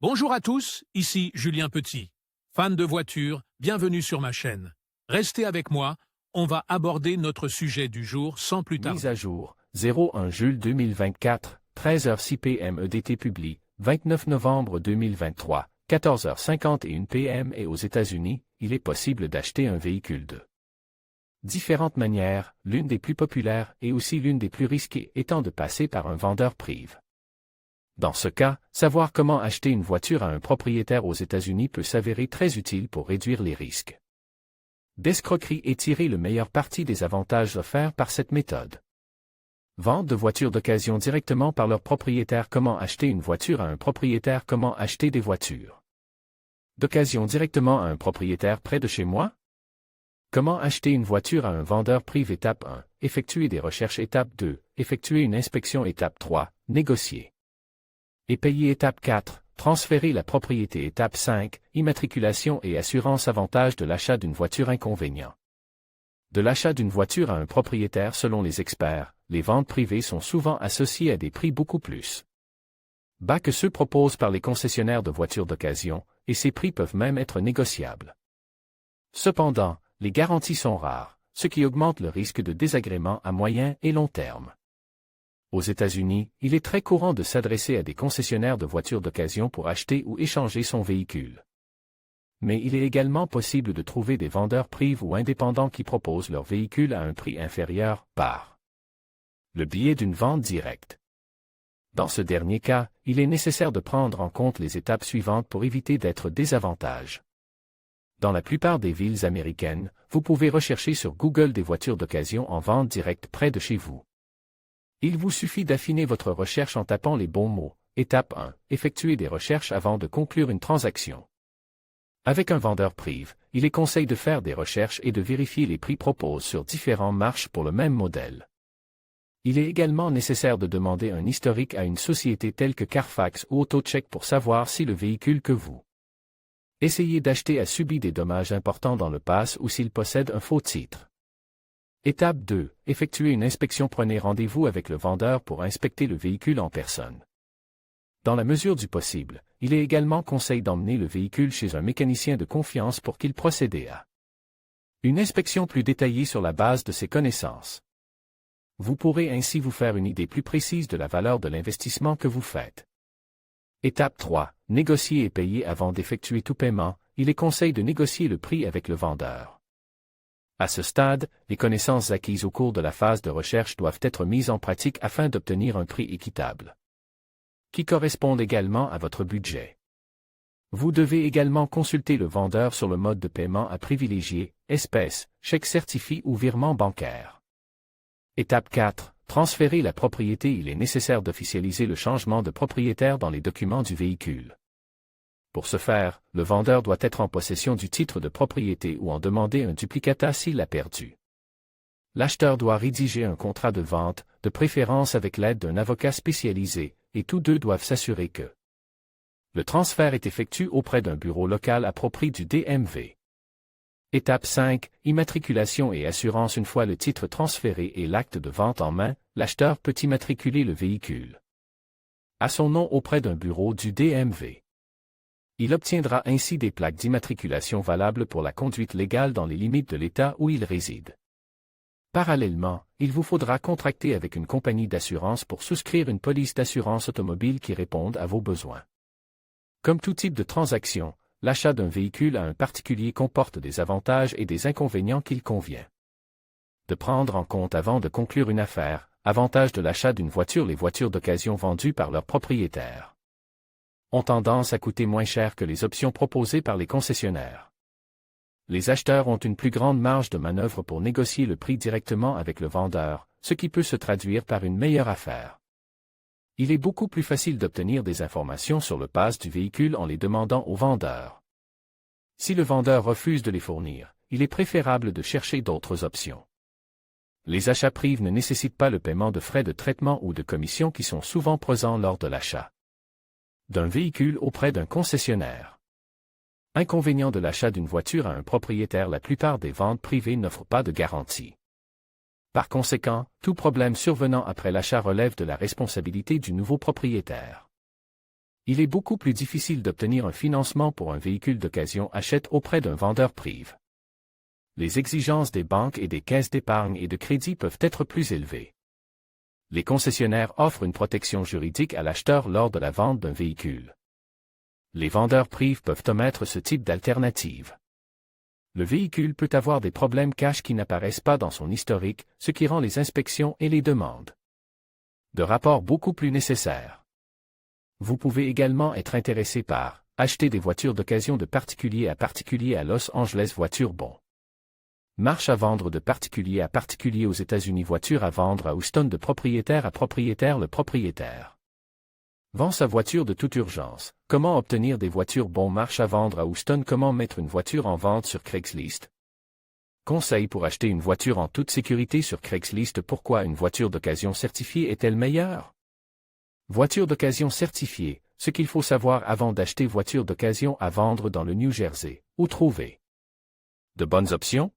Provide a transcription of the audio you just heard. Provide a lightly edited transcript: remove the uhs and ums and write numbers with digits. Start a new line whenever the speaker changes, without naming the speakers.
Bonjour à tous, ici Julien Petit. Fan de voitures, bienvenue sur ma chaîne. Restez avec moi, on va aborder notre sujet du jour sans plus tarder.
Mise à jour, 01 Jules 2024, 13h06 PM EDT publie, 29 novembre 2023, 14h51 PM et aux États-Unis, il est possible d'acheter un véhicule de différentes manières, l'une des plus populaires et aussi l'une des plus risquées étant de passer par un vendeur privé. Dans ce cas, savoir comment acheter une voiture à un propriétaire aux États-Unis peut s'avérer très utile pour réduire les risques d'escroquerie et tirer le meilleur parti des avantages offerts par cette méthode. Vente de voitures d'occasion directement par leur propriétaire. Comment acheter une voiture à un propriétaire? Comment acheter des voitures d'occasion directement à un propriétaire près de chez moi? Comment acheter une voiture à un vendeur privé? Étape 1. Effectuer des recherches. Étape 2. Effectuer une inspection. Étape 3. Négocier et payer. Étape 4. Transférer la propriété. Étape 5. Immatriculation et assurance. Avantage de l'achat d'une voiture. Inconvénient de l'achat d'une voiture à un propriétaire. Selon les experts, les ventes privées sont souvent associées à des prix beaucoup plus bas que ceux proposés par les concessionnaires de voitures d'occasion, et ces prix peuvent même être négociables. Cependant, les garanties sont rares, ce qui augmente le risque de désagrément à moyen et long terme. Aux États-Unis, il est très courant de s'adresser à des concessionnaires de voitures d'occasion pour acheter ou échanger son véhicule. Mais il est également possible de trouver des vendeurs privés ou indépendants qui proposent leur véhicule à un prix inférieur par le biais d'une vente directe. Dans ce dernier cas, il est nécessaire de prendre en compte les étapes suivantes pour éviter d'être désavantage. Dans la plupart des villes américaines, vous pouvez rechercher sur Google des voitures d'occasion en vente directe près de chez vous. Il vous suffit d'affiner votre recherche en tapant les bons mots. Étape 1. Effectuer des recherches avant de conclure une transaction. Avec un vendeur privé, il est conseillé de faire des recherches et de vérifier les prix proposés sur différents marchés pour le même modèle. Il est également nécessaire de demander un historique à une société telle que Carfax ou AutoCheck pour savoir si le véhicule que vous essayez d'acheter a subi des dommages importants dans le passé ou s'il possède un faux titre. Étape 2. Effectuer une inspection. Prenez rendez-vous avec le vendeur pour inspecter le véhicule en personne. Dans la mesure du possible, il est également conseillé d'emmener le véhicule chez un mécanicien de confiance pour qu'il procède à une inspection plus détaillée sur la base de ses connaissances. Vous pourrez ainsi vous faire une idée plus précise de la valeur de l'investissement que vous faites. Étape 3. Négocier et payer. Avant d'effectuer tout paiement, il est conseillé de négocier le prix avec le vendeur. À ce stade, les connaissances acquises au cours de la phase de recherche doivent être mises en pratique afin d'obtenir un prix équitable, qui corresponde également à votre budget. Vous devez également consulter le vendeur sur le mode de paiement à privilégier, espèces, chèque certifié ou virement bancaire. Étape 4. Transférer la propriété. Il est nécessaire d'officialiser le changement de propriétaire dans les documents du véhicule. Pour ce faire, le vendeur doit être en possession du titre de propriété ou en demander un duplicata s'il l'a perdu. L'acheteur doit rédiger un contrat de vente, de préférence avec l'aide d'un avocat spécialisé, et tous deux doivent s'assurer que le transfert est effectué auprès d'un bureau local approprié du DMV. Étape 5. Immatriculation et assurance. Une fois le titre transféré et l'acte de vente en main, l'acheteur peut immatriculer le véhicule à son nom auprès d'un bureau du DMV. Il obtiendra ainsi des plaques d'immatriculation valables pour la conduite légale dans les limites de l'État où il réside. Parallèlement, il vous faudra contracter avec une compagnie d'assurance pour souscrire une police d'assurance automobile qui réponde à vos besoins. Comme tout type de transaction, l'achat d'un véhicule à un particulier comporte des avantages et des inconvénients qu'il convient de prendre en compte avant de conclure une affaire. Avantage de l'achat d'une voiture. Les voitures d'occasion vendues par leurs propriétaires ont tendance à coûter moins cher que les options proposées par les concessionnaires. Les acheteurs ont une plus grande marge de manœuvre pour négocier le prix directement avec le vendeur, ce qui peut se traduire par une meilleure affaire. Il est beaucoup plus facile d'obtenir des informations sur le passé du véhicule en les demandant au vendeur. Si le vendeur refuse de les fournir, il est préférable de chercher d'autres options. Les achats privés ne nécessitent pas le paiement de frais de traitement ou de commissions qui sont souvent présents lors de l'achat d'un véhicule auprès d'un concessionnaire. Inconvénient de l'achat d'une voiture à un propriétaire. La plupart des ventes privées n'offrent pas de garantie. Par conséquent, tout problème survenant après l'achat relève de la responsabilité du nouveau propriétaire. Il est beaucoup plus difficile d'obtenir un financement pour un véhicule d'occasion achète auprès d'un vendeur privé. Les exigences des banques et des caisses d'épargne et de crédit peuvent être plus élevées. Les concessionnaires offrent une protection juridique à l'acheteur lors de la vente d'un véhicule. Les vendeurs privés peuvent omettre ce type d'alternative. Le véhicule peut avoir des problèmes cash qui n'apparaissent pas dans son historique, ce qui rend les inspections et les demandes de rapports beaucoup plus nécessaires. Vous pouvez également être intéressé par acheter des voitures d'occasion de particulier à Los Angeles. Voiture bon. Marche à vendre de particulier à particulier aux États-Unis. Voiture à vendre à Houston de propriétaire à propriétaire. Le propriétaire vend sa voiture de toute urgence. Comment obtenir des voitures bon? Marche à vendre à Houston. Comment mettre une voiture en vente sur Craigslist? Conseil pour acheter une voiture en toute sécurité sur Craigslist. Pourquoi une voiture d'occasion certifiée est-elle meilleure? Voiture d'occasion certifiée, ce qu'il faut savoir avant d'acheter. Voiture d'occasion à vendre dans le New Jersey. Où trouver de bonnes options?